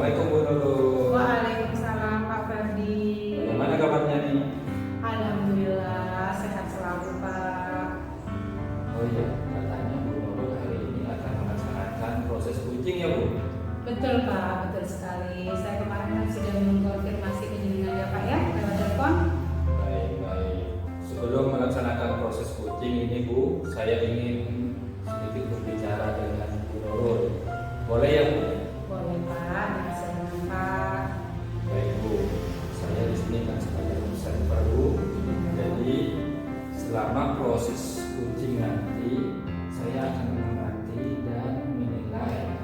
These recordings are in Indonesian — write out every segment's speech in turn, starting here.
Assalamualaikum Bu Nurul. Waalaikumsalam Pak Ferdi. Bagaimana kabarnya nih? Alhamdulillah sehat selalu Pak. Oh iya, katanya Bu Nurul hari ini akan melaksanakan proses kucing ya Bu? Betul Pak, betul sekali. Saya kemarin kan sudah mengkonfirmasi kunjungan ya Pak ya lewat telepon. Baik. Sebelum melaksanakan proses kucing ini Bu, saya ingin sedikit berbicara dengan Bu Nurul. Boleh ya Bu? Boleh Pak, dengan senang Pak. Baik Bu, saya di sini kan sebagai observer Bu. Jadi selama proses kucing nanti, saya akan mengamati dan menilai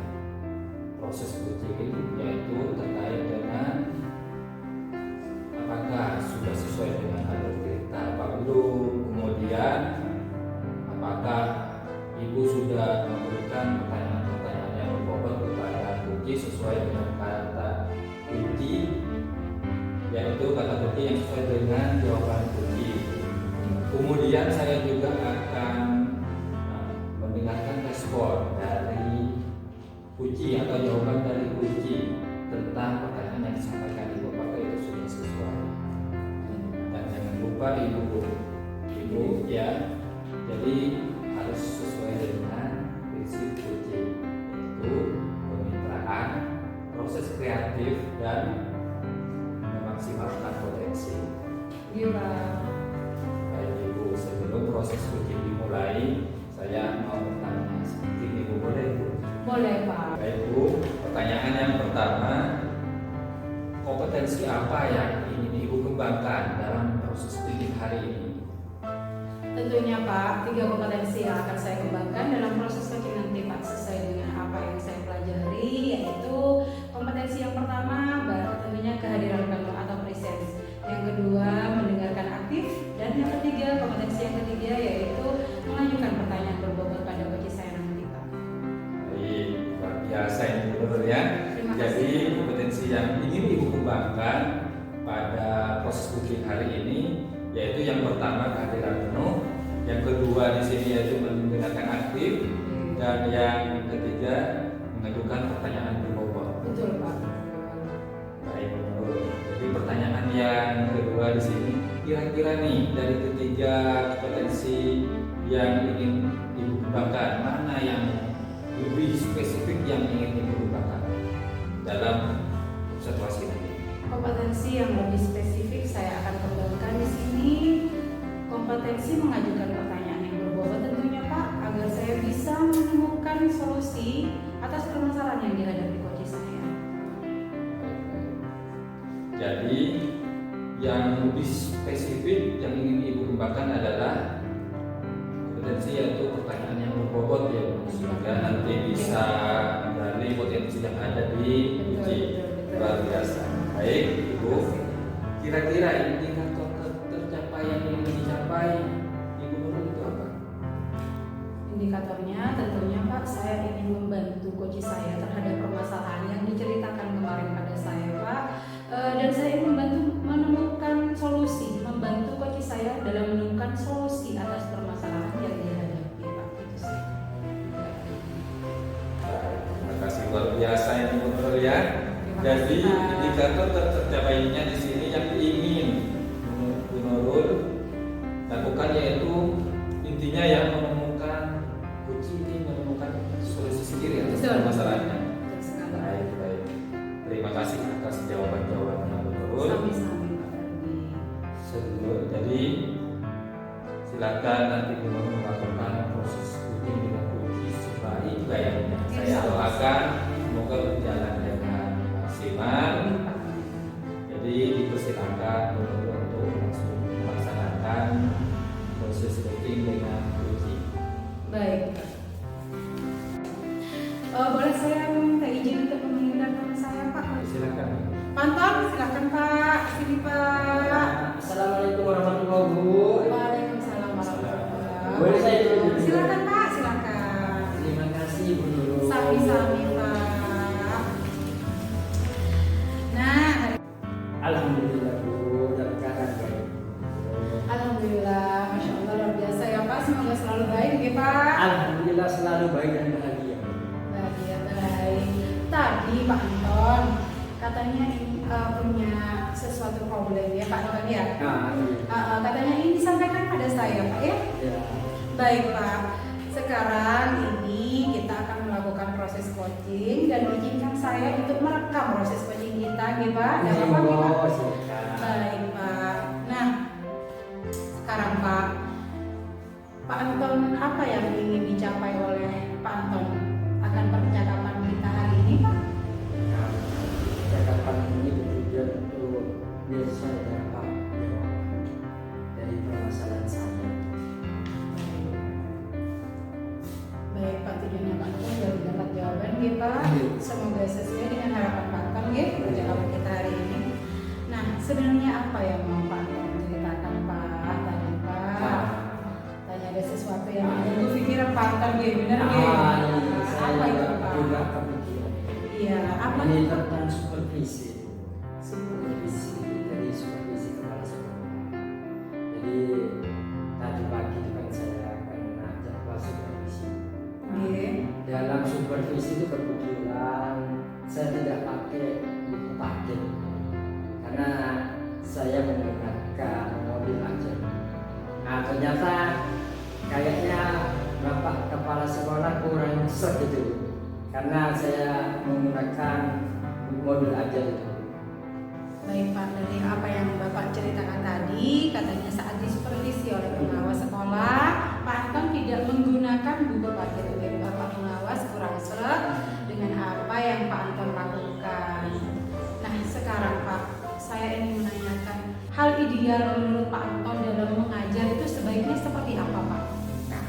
proses kucing yaitu terkait dengan apakah sudah sesuai dengan alur cerita apa belum, kemudian apakah ibu sudah memberikan pertanyaan-pertanyaan yang berbobot kepada kunci sesuai dengan kata kunci, yaitu kata kunci yang sesuai dengan jawaban kunci. Kemudian saya juga akan mendengarkan respon dari kunci atau jawaban dari kunci tentang pertanyaan yang disampaikan ibu, apakah itu sudah sesuai. Dan jangan lupa ibu ya, jadi harus sesuai dengan prinsip kunci, yaitu kemitraan, proses kreatif dan memaksimalkan potensi. Iya Pak. Baik ibu, sebelum proses kunci dimulai, saya mau bertanya sedikit ibu, boleh ibu? Boleh Pak. Baik Bu, pertanyaan yang pertama, kompetensi apa yang ingin Ibu kembangkan dalam proses didik hari ini? Tentunya Pak, 3 kompetensi yang akan saya kembangkan dalam proses coaching nanti Pak sesuai dengan apa yang saya pelajari, yaitu kompetensi yang pertama tentunya kehadiran penuh atau presence, yang kedua mendengarkan aktif, dan yang ketiga kompetensi yang ketiga yaitu mengajukan pertanyaan berbobot pada coach saya nanti Pak. Baik, luar biasa ini Bu Nurul ya. Terima Jadi kasih. kompetensi yang ingin Ibu kembangkan pada proses coaching hari ini yaitu yang pertama kehadiran penuh, yang kedua di sini yaitu mendengarkan aktif, dan yang ketiga mengajukan pertanyaan berbobot. Betul Pak. Baik Bu Nurul. Jadi pertanyaan yang kedua di sini, kira-kira nih dari ketiga kompetensi yang ingin Ibu kembangkan, mana yang lebih spesifik yang ingin Ibu kembangkan dalam observasi ini? Kompetensi yang lebih spesifik saya akan kembangkan di sini kompetensi mengajukan pertanyaan yang berbobot tentunya Pak, agar saya bisa menemukan solusi atas permasalahan yang dihadapi coach saya. Jadi yang lebih spesifik yang ingin Ibu kembangkan adalah kompetensi yaitu pertanyaan yang berbobot ya Bu, sehingga nanti bisa menggali potensi yang ada di uji. Luar biasa. Baik Ibu, kira-kira indikator tercapaian yang ingin dicapai Ibu Nurul itu apa? Indikatornya tentunya Pak, saya ingin membantu coach saya terhadap permasalahan yang diceritakan kemarin pada saya Pak, dan saya ingin membantu menemukan solusi, membantu coach saya dalam menemukan solusi atas permasalahan yang dihadapi Pak. Itu sih. Terima kasih luar biasa ini Bu Nurul ya. Terima Jadi kasih, Pak. indikator tercapainya di sini yang ingin Bu Nurul lakukan yaitu intinya yang menemukan kunci ini, menemukan solusi sendiri atas Betul. permasalahannya. Betul sekali. Baik. Terima kasih atas jawaban-jawabannya Bu Nurul. Sami-sami Pak Ferdi. Jadi silakan nanti Bu Nurul melakukan proses kunci dengan kunci sebaik-baiknya. Saya doakan semoga berjalan dengan maksimal. Jadi dipersilakan Bu Nurul untuk langsung melaksanakan proses coaching dengan kunci. Baik. Boleh saya minta izin untuk memanggilkan teman saya Pak? Silakan. Panton, silakan Pak. Sini Pak. Assalamualaikum warahmatullahi wabarakatuh. Waalaikumsalam warahmatullahi wabarakatuh. Boleh saya duduk? Silakan Pak, silakan. Terima kasih Bu Nurul. Sami-sami Pak. Nah, Alhamdulillah Bu, dalam keadaan baik. alhamdulillah, masya Allah luar biasa ya Pak. Semoga selalu baik ya Pak. Alhamdulillah selalu baik dan bahagia. Bahagia baik. Tadi Pak Anton katanya ini punya sesuatu problem ya Pak Anton ya. Nah, Katanya ini disampaikan pada saya Pak ya. ya. Baik Pak, sekarang ini kita akan melakukan proses coaching dan mengizinkan saya untuk merekam proses coaching kita, ya Pak. Ada apa kita? Baik Pak. Nah, sekarang Pak Anton, apa yang ingin dicapai oleh Pak Anton akan percakapan kita hari ini Pak? Nah, percakapan ini bertujuan untuk biar saya dapat jawab dari permasalahan saya. Baik Pak, tujuannya Pak Anton biar dapat jawaban ya Pak. Semoga sesuai dengan harapan Pak Anton ya percakapan kita hari ini. Nah, sebenarnya apa yang mau Pak Anton ceritakan Pak tadi Pak? Tanya ada sesuatu yang mengganggu pikiran Pak Anton ya, benar ya? Apa itu Pak? Juga kepikiran. Iya, apa Ini itu? tentang supervisi. Supervisi dari supervisi kepala sekolah. Jadi tadi pagi itu kan saya akan mengajak kelas supervisi. Iya. Dalam supervisi itu kebetulan saya tidak pakai buku paket karena saya menggunakan mobil aja. Nah ternyata kayaknya bapak kepala sekolah kurang serg gitu karena saya menggunakan mobil aja itu. Baik Pak, dari apa yang Bapak ceritakan tadi, katanya saat disupervisi oleh pengawas sekolah, Pak Anton tidak menggunakan buku paket. Bapak pengawas kurang serag dengan apa yang Pak Anton lakukan. Nah sekarang Pak, saya ingin menanyakan hal ideal menurut Pak Anton dalam mengajar itu sebaiknya seperti apa Pak? Nah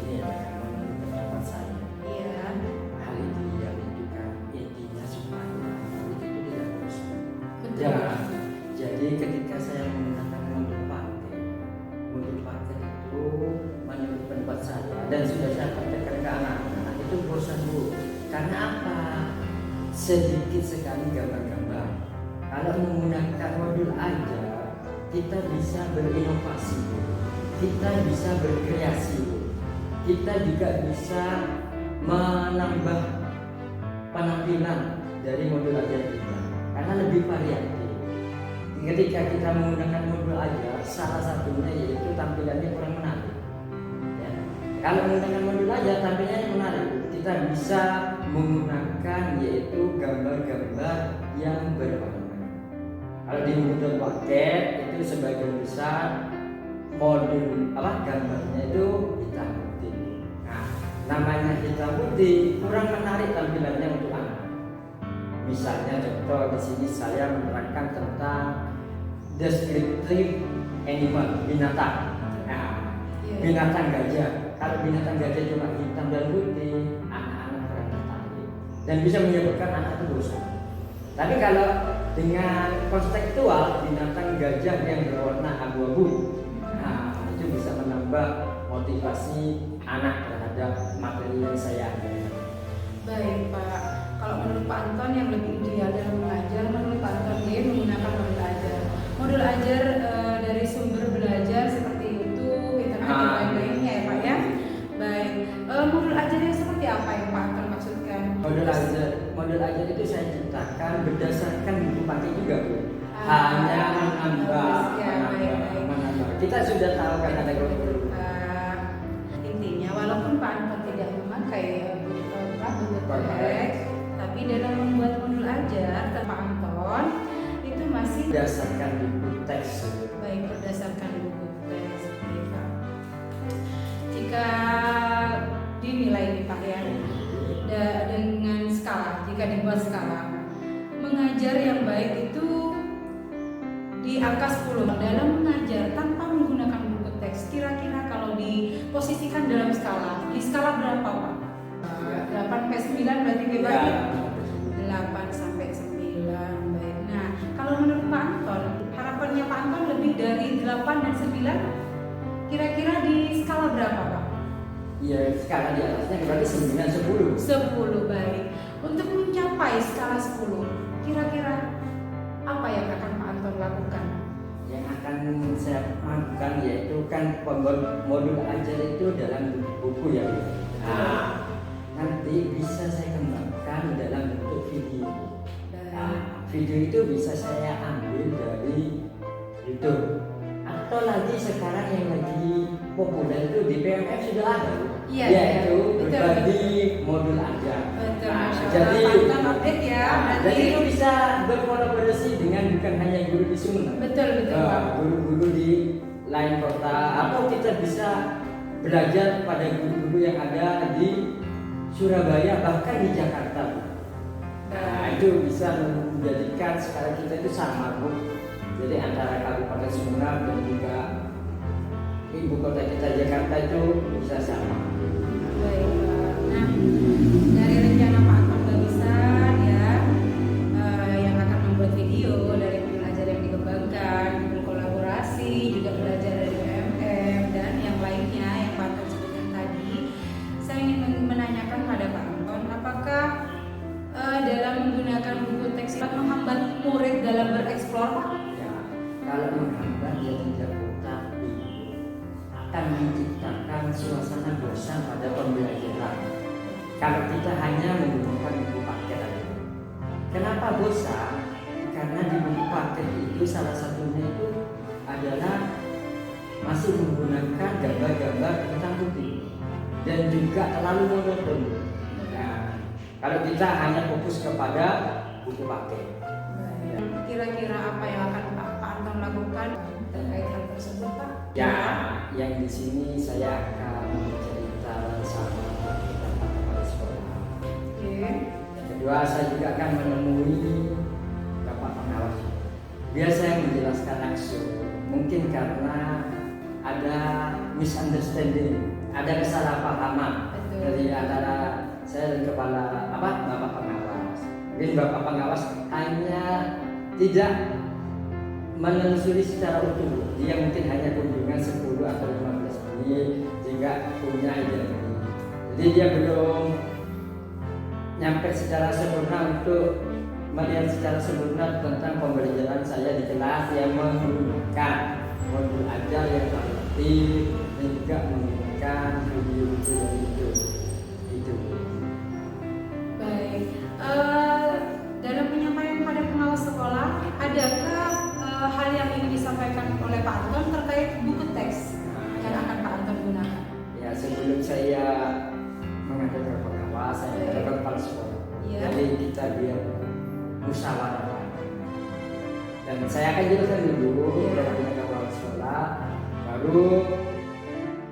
ini menurut pendapat saya. Iya. Hal ideal itu kan intinya supaya murid itu tidak bosan. Betul. Ya, jadi ketika saya menggunakan modul paket itu menurut pendapat saya dan sudah saya praktekkan ke anak-anak itu bosan Bu. Karena apa? Sedikit sekali gambar-gambar. Kalau menggunakan modul aja, kita bisa berinovasi, kita bisa berkreasi, kita juga bisa menambah penampilan dari modul ajar kita karena lebih variatif. Ketika kita menggunakan modul ajar, salah satunya yaitu tampilannya kurang menarik. Ya. Kalau menggunakan modul ajar tampilannya menarik, kita bisa menggunakan yaitu gambar-gambar yang berwarna. Kalau di modul paket itu sebagian besar modul gambarnya itu hitam putih. Nah, namanya hitam putih kurang menarik tampilannya untuk anak. Misalnya contoh di sini saya menerangkan tentang deskriptif animal, binatang. Nah, binatang gajah. Kalau binatang gajah cuma hitam dan putih, anak-anak kurang tertarik dan bisa menyebabkan anak itu bosan. Tapi kalau dengan konstekstual binatang gajah yang berwarna abu-abu, nah itu bisa menambah motivasi anak terhadap materi yang saya ajarkan. Baik Pak, kalau menurut Pak Anton yang lebih ideal dalam mengajar, menurut Pak Anton dia menggunakan modul ajar. Modul ajar dari sumber belajar seperti YouTube, internet dan lain-lainnya ya Pak ya. Baik, modul ajar yang seperti apa yang Pak Anton maksudkan? Modul ajar itu saya ciptakan berdasarkan buku paket juga Bu. Hanya menambah. Kita sudah tahu kan ada intinya walaupun Pak Anton tidak memakai buku teks, tapi dalam membuat modul ajar Pak Anton itu masih berdasarkan buku teks. Baik, berdasarkan buku teks. Baik, Pak. Jika dinilai nih Pak ya, dengan skala, jika dibuat skala, mengajar yang baik itu di angka 10 dalam mengajar tanpa menggunakan buku teks. Kira-kira kalau diposisikan dalam skala, di skala berapa Pak? 8/9 berarti bebas ya? 8 sampai 9. Baik. Nah, kalau menurut Pak Anton, harapannya Pak Anton lebih dari 8 dan 9, kira-kira di skala berapa Pak? Ya, skala di atasnya berarti 9, 10. 10, baik. Untuk mencapai skala 10, kira-kira apa yang akan Pak Anton lakukan? Yang akan saya lakukan yaitu kan pembuat modul ajar itu dalam buku ya. Nah, nanti bisa saya kembangkan dalam bentuk video. Dan video itu bisa saya ambil dari YouTube. Atau lagi sekarang yang lagi populer itu di PMF sudah ada. Iya, Yaitu betul. berbagi modul ajar. Betul, Nah, Masya Allah. jadi Pantun update ya. jadi Berarti itu bisa berkolaborasi dengan bukan hanya guru di Sumeneb. betul Pak. Guru-guru di lain kota, atau kita bisa belajar pada guru-guru yang ada di Surabaya bahkan di Jakarta. Nah itu bisa menjadikan sekarang kita itu sama Bu. Jadi antara Kabupaten Sumeneb dan juga ibu kota kita Jakarta itu bisa sama. Baik Pak. Nah, dari rencana Pak Anton Bagusan ya, yang akan membuat video dari pembelajar yang dikembangkan, berkolaborasi, juga belajar dari PMM dan yang lainnya yang Pak Anton sebutkan tadi. Saya ingin menanyakan pada Pak Anton, apakah dalam menggunakan buku teks dapat menghambat murid dalam bereksplor Pak? Ya, kalau menghambat ya tidak, tetapi akan menciptakan suasana bosan pada pembelajaran. Kalau kita hanya menggunakan buku paket aja. Kenapa bosan? Karena di buku paket itu salah satunya itu adalah masih menggunakan gambar-gambar tentang putih dan juga terlalu monoton. Nah, kalau kita hanya fokus kepada buku paket. Kira-kira apa yang akan Pak Anton lakukan terkait hal tersebut Pak? Ya, yang di sini saya akan bercerita sama beberapa kepala sekolah. Oke. Yang kedua, saya juga akan menemui bapak pengawas. Biar saya menjelaskan langsung. Mungkin karena ada misunderstanding, ada kesalahpahaman Betul. dari antara saya dan kepala bapak pengawas. Mungkin bapak pengawas hanya tidak menelusuri secara utuh. Dia mungkin hanya kunjungan 10 atau 15 menit sehingga punya ide. Jadi dia belum nyampe secara sempurna untuk melihat secara sempurna tentang pembelajaran saya di kelas yang menggunakan modul ajar yang terlatih dan juga menggunakan video-video dari YouTube. Itu. Baik. Dalam penyampaian pada pengawas sekolah, adakah hal yang ingin disampaikan oleh Pak Anton terkait buku teks yang akan Pak Anton gunakan? Ya, sebelum saya menghadap ke pengawas, saya menghadap ke kepala sekolah. Iya. Jadi kita biar musyawarah. Dan saya akan jelaskan dulu kepada kepala sekolah, baru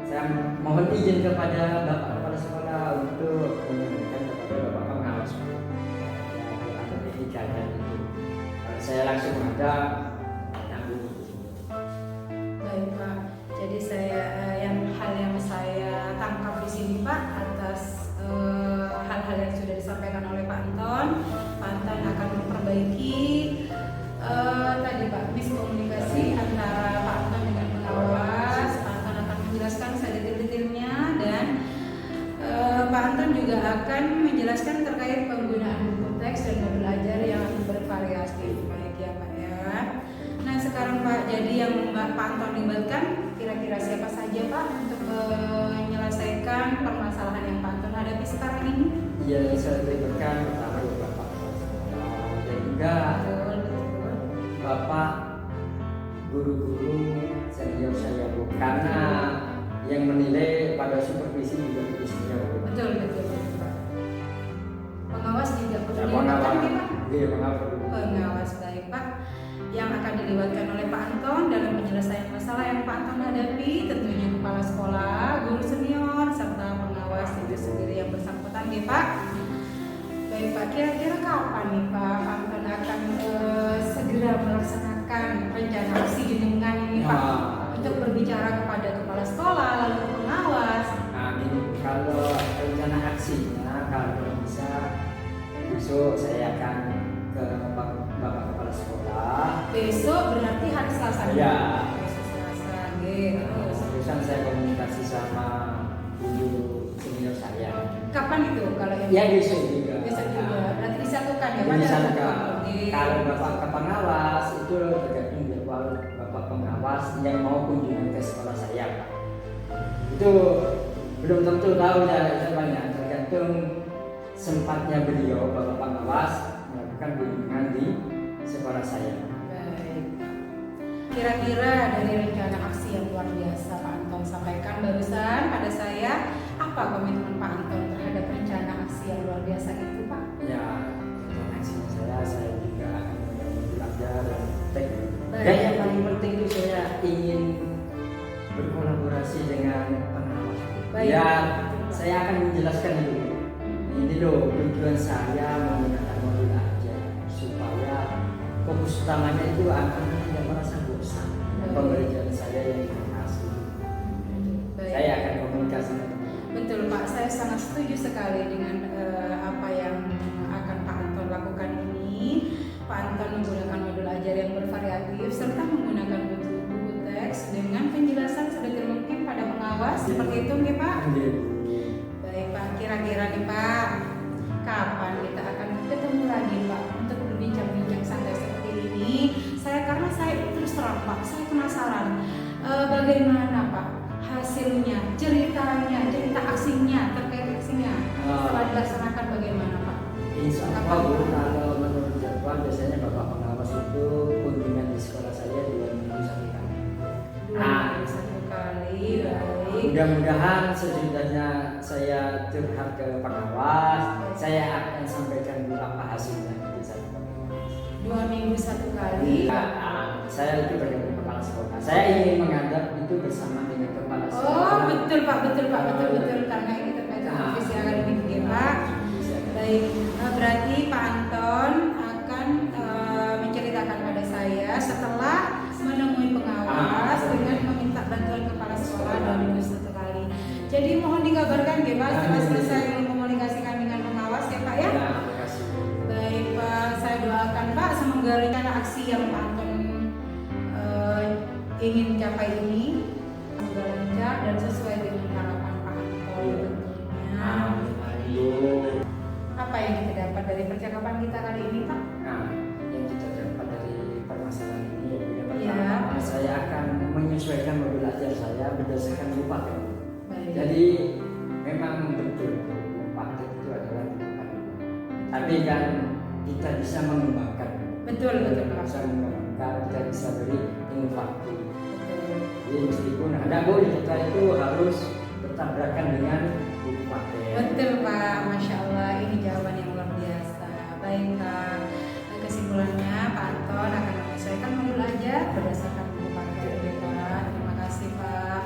saya mohon izin kepada bapak kepala sekolah untuk menyampaikan kepada bapak pengawas. Ya, ada etikanya itu. Kalau saya langsung menghadap, Baik Pak. Jadi hal yang saya tangkap di sini Pak atas hal-hal yang sudah disampaikan oleh Pak Anton akan memperbaiki tadi Pak miskomunikasi antara Pak Anton dengan pengawas. Pak Anton akan menjelaskan sedetail-detailnya dan Pak Anton juga akan menjelaskan terkait penggunaan buku teks dan modul ajar yang bervariasi. Baik ya Pak ya. Nah sekarang Pak, jadi yang Pak Anton libatkan kira-kira siapa saja Pak untuk menyelesaikan permasalahan yang Pak Anton hadapi sekarang ini? Iya, saya libatkan pertama bapak kepala sekolah dan juga Betul. bapak guru-guru senior saya Bu. Karena yang menilai pada supervisi juga guru senior Bu. Betul Pak. Pengawas juga perlu Ya, dilibatkan pengawas. nih Pak? Iya, pengawas perlu. Pengawas baik Pak yang akan dilibatkan oleh Pak Anton dalam penyelesaian masalah yang Pak Anton hadapi, tentunya kepala sekolah, guru senior, serta pengawas itu sendiri yang bersangkutan nih Pak. Baik Pak, kira-kira kapan nih Pak Anton akan segera melaksanakan rencana aksi jenengan ini Pak untuk berbicara kepada kepala sekolah lalu ke pengawas? Nah, ini kalau rencana aksinya kalau bisa besok saya akan ke bapak kepala sekolah. Besok berarti hari Selasa. Ya. Besok Selasa, gitu. Terusan saya komunikasi sama guru senior saya. Kapan itu kalau yang Ya besok juga. besok juga? Berarti disatukan ya? Jadi Pada disatukan. Oke. Kalau bapak ke pengawas itu tergantung jadwal bapak pengawas yang mau kunjungan ke sekolah saya. Itu belum tentu tahu ya banyak, tergantung sempatnya beliau bapak pengawas melakukan kunjungan di sekolah saya. Baik. Kira-kira dari rencana aksi yang luar biasa Pak Anton sampaikan barusan pada saya, apa komitmen Pak Anton terhadap rencana aksi yang luar biasa itu Pak? Ya, aksinya saya juga akan belajar dan praktek. Baik. Dan yang paling penting itu saya ingin berkolaborasi dengan pengawas. Baik. Ya, saya akan menjelaskan dulu. Ini loh tujuan saya menggunakan modul aja supaya fokus utamanya itu anak-anak tidak merasa bosan. Pembelajaran saya yang asli. Baik. Saya akan komunikasi. Betul Pak, saya sangat setuju sekali dengan apa yang akan Pak Anton lakukan ini. Pak Anton menggunakan modul ajar yang bervariatif serta menggunakan buku teks dengan penjelasan sedetail mungkin pada pengawas. Seperti itu nggih Pak? Baik Pak, kira-kira nih Pak, kapan kita akan ketemu lagi Pak untuk berbincang-bincang santai seperti ini? Karena saya terus terang Pak, saya penasaran bagaimana Pak hasilnya, ceritanya, cerita aksinya, terkait aksinya setelah dilaksanakan bagaimana Pak? Insya Allah Bu, kalau menurut jadwal biasanya Bapak pengawas itu kunjungan di sekolah saya 2 minggu 1 kali. Satu kali, baik. Mudah-mudahan sesudahnya saya curhat ke pengawas, saya akan sampaikan dulu apa hasilnya di sana. 2 minggu 1 kali. Saya itu sebagai kepala sekolah. Saya ingin menghadap itu bersama dengan kepala sekolah. Oh betul Pak, betul karena ini terkait dengan visi akademik ya Pak. Baik, berarti Pak Anton akan menceritakan pada saya setelah menemui pengawas dengan meminta bantuan kepala sekolah 2 minggu 1 kali. Jadi mohon dikabarkan ya Pak setelah selesai mengkomunikasikan dengan pengawas ya Pak ya. Terima kasih. Baik Pak, saya doakan Pak semoga rencana aksi yang Pak Anton ingin capai ini semoga lancar dan sesuai dengan harapan Pak Anton tentunya. Apa yang kita dapat dari percakapan kita kali ini Pak? Nah, yang kita dapat dari permasalahan ini ya, Iya. saya akan menyesuaikan modul ajar saya berdasarkan kabupaten. Baik. Jadi memang betul kabupaten itu adalah kabupaten. Tapi kan kita bisa mengembangkan. Betul Pak. Bisa mengembangkan, kita bisa beri inovatif. Betul. Jadi meskipun ada boleh kita itu harus bertabrakan dengan kabupaten. Betul Pak, Masya Allah ini jawaban yang luar biasa. Baik Pak, kesimpulannya Pak Anton akan menyesuaikan modul ajar berdasarkan kabupaten ya Pak. Terima kasih Pak.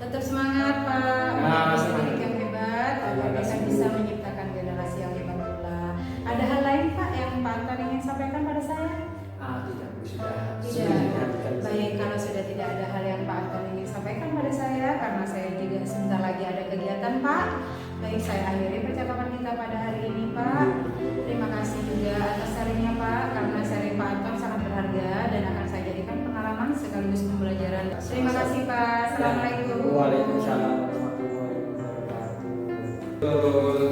Tetap semangat Pak, menjadi pendidik yang hebat agar kita bisa menciptakan generasi yang hebat pula. Ada hal lain Pak yang Pak Anton ingin sampaikan pada saya? Tidak, Bu, sudah. Tidak. Baik, kalau sudah tidak ada hal yang Pak Anton ingin sampaikan pada saya, karena saya juga sebentar lagi ada kegiatan Pak. Baik, saya akhiri percakapan kita pada hari ini Pak. Terima kasih juga atas sharingnya Pak, karena sharing Pak Anton sangat berharga dan akan saya jadikan pengalaman sekaligus pembelajaran. Terima kasih Pak. Assalamualaikum. Waalaikumsalam warahmatullahi wabarakatuh. Betul.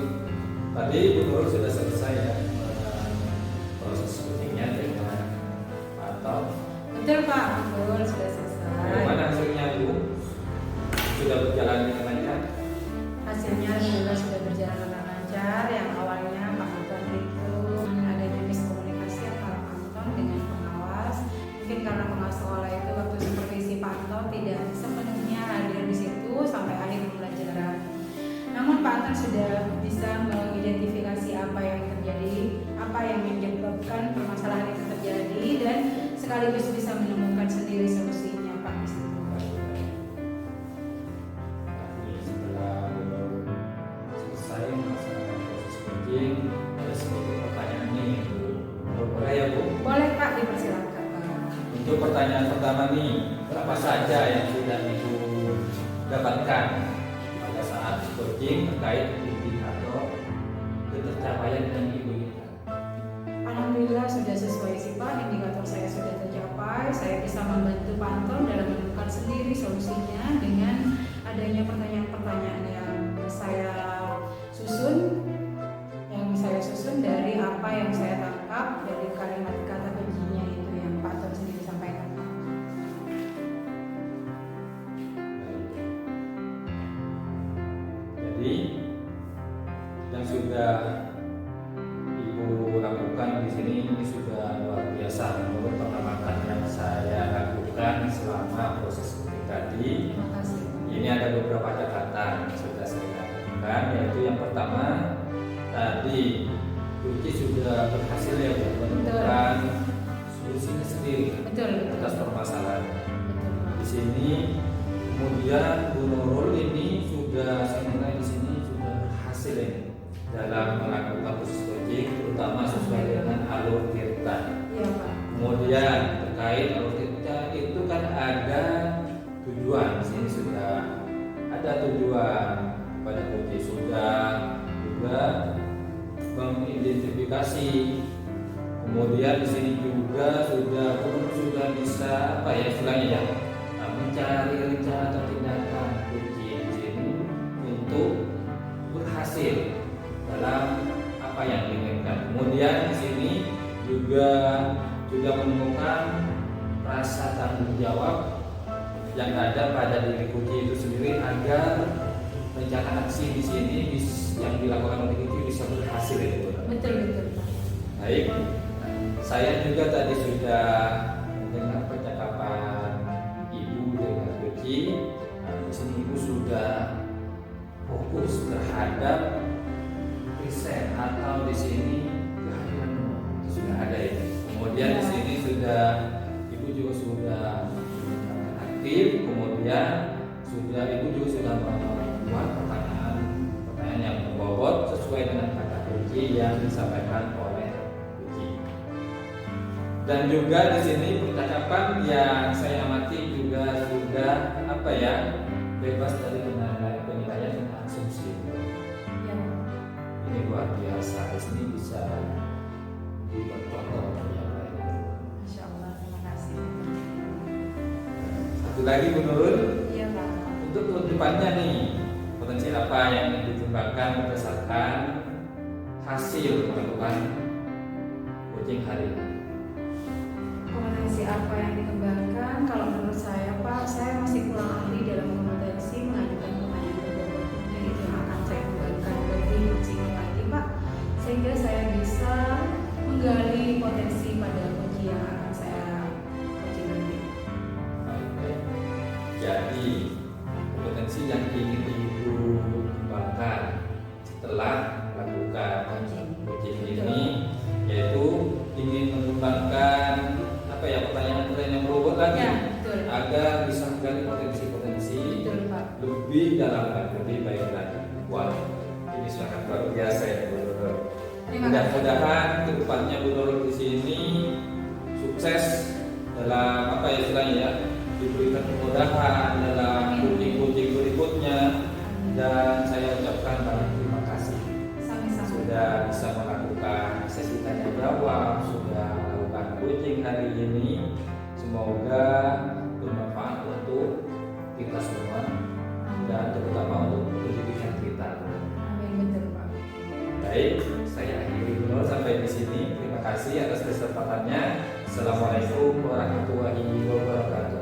Tadi Bu Nurul sudah selesai ya proses syutingnya dengan Pak Anton. Betul Pak, betul sudah selesai. Bagaimana hasilnya Bu? Sudah berjalan dengan lancar? Hasilnya alhamdulillah sudah berjalan dengan lancar. Yang awalnya Pak Anton itu adanya miskomunikasi antara Pak Anton dengan pengawas. Mungkin karena pengawas sekolah itu waktu supervisi Pak Anton tidak sepenuhnya hadir di situ sampai akhir pembelajaran. Namun Pak Anton sudah bisa mengidentifikasi apa yang terjadi, apa yang menyebabkan permasalahan itu terjadi, dan sekaligus bisa menemukan sendiri solusinya Pak di situ. Setelah selesai melaksanakan proses coaching, ada sedikit pertanyaan nih Bu. Boleh ya Bu? Boleh Pak, dipersilakan Pak. Untuk pertanyaan pertama nih, apa saja yang sudah Ibu dapatkan pada saat coaching terkait indikator ketercapaian yang Ibu inginkan? Alhamdulillah sudah sesuai sih Pak, indikator saya sudah tercapai. Saya bisa membantu Pak Anton dalam menemukan sendiri solusinya dengan adanya pertanyaan-pertanyaan yang saya susun dari apa yang saya tangkap dari kalimat kata kuncinya itu yang Pak Anton sendiri sampaikan. Jadi yang sudah Ibu lakukan di sini ini sudah luar biasa. biasa menurut pengamatan yang saya lakukan selama proses kucing tadi. Terima kasih. Ini ada beberapa catatan yang sudah saya lakukan, yaitu yang pertama tadi kucing sudah berhasil ya Bu, menemukan solusinya sendiri Betul. atas permasalahan. Betul, Pak. Di sini kemudian Bu Nurul ini sudah saya nilai di sini sudah berhasil ya dalam melakukan proses coaching, terutama sesuai dengan alur tirta. Iya, Pak. Kemudian terkait alur tirta itu kan ada tujuan. Di sini sudah ada tujuan pada coaching, sudah juga mengidentifikasi. Kemudian di sini juga sudah bisa apa ya istilahnya ya, mencari rencana atau tindakan kunci di sini untuk berhasil dalam apa yang diinginkan. Kemudian di sini juga sudah menemukan rasa tanggung jawab yang ada pada diri kunci itu sendiri agar rencana aksi di sini yang dilakukan oleh kunci bisa berhasil itu. Betul, Pak. Baik, saya juga tadi sudah mendengar percakapan Ibu dengan Kuci. Di sini Ibu sudah fokus terhadap riset atau di sini kehadiran itu sudah ada ya. Kemudian di sini sudah Ibu juga sudah aktif. Kemudian Ibu juga sudah membuat pertanyaan yang berbobot sesuai dengan kata kunci yang disampaikan oleh Kuci. Dan juga di sini percakapan yang saya amati juga sudah apa ya, bebas dari penilaian dan asumsi. Iya, Pak. Ini luar biasa. Di sini bisa dibuat contoh untuk yang lain. Masya Allah, terima kasih. Satu lagi Bu Nurul, Iya, Pak. untuk kedepannya nih potensi apa yang dikembangkan berdasarkan hasil melakukan coaching hari ini. Kompetensi apa yang dikembangkan? Kalau menurut saya, Pak, saya masih kurang ahli dalam kompetensi mengajukan pertanyaan berbobot. Jadi itu yang akan saya kembangkan lebih maksimal lagi, Pak, sehingga saya bisa menggali potensi pada kunci yang akan saya coaching nanti. Baik. Jadi kompetensi yang ingin Ibu kembangkan setelah melakukan coaching ini yaitu ingin mengembangkan apa ya, pertanyaan-pertanyaan yang berbobot lagi Ya, betul. agar bisa menggali potensi-potensi Betul, Pak. lebih dalam lagi, lebih baik lagi. Wah, ini sangat luar biasa ya Bu Nurul. Terima kasih. Mudah-mudahan kedepannya Bu Nurul di sini sukses dalam apa ya istilahnya ya, diberikan kemudahan dalam coaching-coaching berikutnya, dan saya ucapkan banyak terima kasih Sama-sama. sudah bisa melakukan sesi tanya jawab, sudah melakukan coaching hari ini. Semoga bermanfaat untuk kita semua dan terutama untuk pendidikan kita. Amin, betul, Pak. Baik, saya akhiri dulu sampai di sini. Terima kasih atas kesempatannya. Assalamualaikum warahmatullahi wabarakatuh.